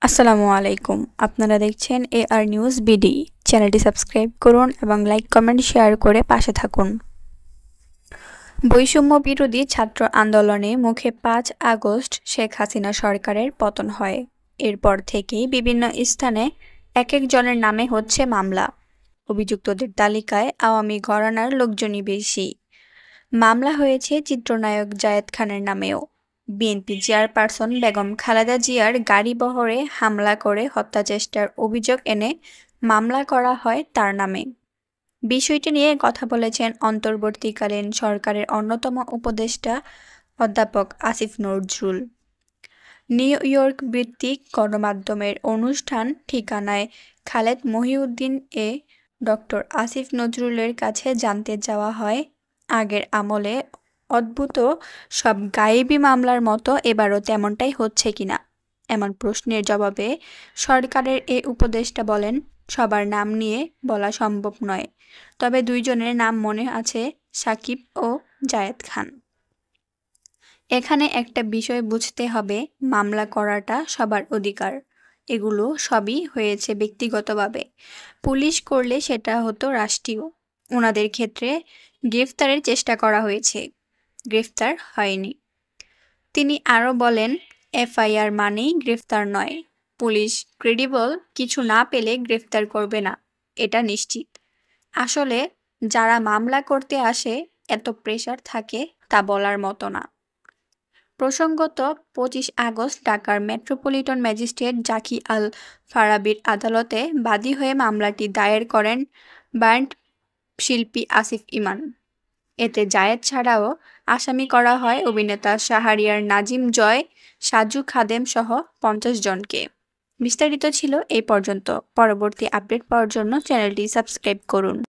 আসসালামু আলাইকুম। আপনারা দেখছেন এআর নিউজ বিডি। চ্যানেলটি সাবস্ক্রাইব করুন এবং লাইক কমেন্ট শেয়ার করে পাশে থাকুন। বৈষম্য বিরোধী ছাত্র আন্দোলনে মুখে ৫ আগস্ট শেখ হাসিনা সরকারের পতন হয়। এরপর থেকেই বিভিন্ন স্থানে এক একজনের নামে হচ্ছে মামলা। অভিযুক্তদের তালিকায় আওয়ামী ঘরানার লোকজনই বেশি। মামলা হয়েছে চিত্রনায়ক জায়েদ খানের নামেও। বিএনপি চেয়ারপারসন বেগম খালেদা জিয়ার গাড়িবহরে হামলা করে হত্যাচেষ্টার অভিযোগ এনে মামলা করা হয় তার নামে। বিষয়টি নিয়ে কথা বলেছেন অন্তর্বর্তীকালীন সরকারের অন্যতম উপদেষ্টা অধ্যাপক আসিফ নজরুল। নিউ ইয়র্ক ভিত্তিক গণমাধ্যমের অনুষ্ঠান ঠিকানায় খালেদ মহিউদ্দিন ডক্টর আসিফ নজরুলের কাছে জানতে চাওয়া হয়, আগের আমলে অদ্ভুত সব গায়েবী মামলার মতো এবারও তেমনটাই হচ্ছে কিনা। এমন প্রশ্নের জবাবে সরকারের উপদেষ্টা বলেন, সবার নাম নিয়ে বলা সম্ভব নয়, তবে দুইজনের নাম মনে আছে, সাকিব ও জায়েদ খান। এখানে একটা বিষয় বুঝতে হবে, মামলা করাটা সবার অধিকার। এগুলো সবই হয়েছে ব্যক্তিগতভাবে। পুলিশ করলে সেটা হতো রাষ্ট্রীয়। ওনাদের ক্ষেত্রে গ্রেফতারের চেষ্টা করা হয়েছে, গ্রেফতার হয়নি। তিনি আরও বলেন, এফআইআর মানেই গ্রেফতার নয়। পুলিশ ক্রেডিবল কিছু না পেলে গ্রেফতার করবে না, এটা নিশ্চিত। আসলে যারা মামলা করতে আসে এত প্রেশার থাকে তা বলার মতো না। প্রসঙ্গত ২৫ আগস্ট ঢাকার মেট্রোপলিটন ম্যাজিস্ট্রেট জাকি আল ফারাবীর আদালতে বাদী হয়ে মামলাটি দায়ের করেন ব্যান্ড শিল্পী আসিফ ইমান। এতে জায়েদ ছাড়াও আসামি করা হয় অভিনেতা শাহরিয়ার নাজিম জয়, সাজু খাদেম সহ ৫০ জনকে। বিস্তারিত ছিল এই পর্যন্ত। পরবর্তী আপডেট পাওয়ার জন্য চ্যানেলটি সাবস্ক্রাইব করুন।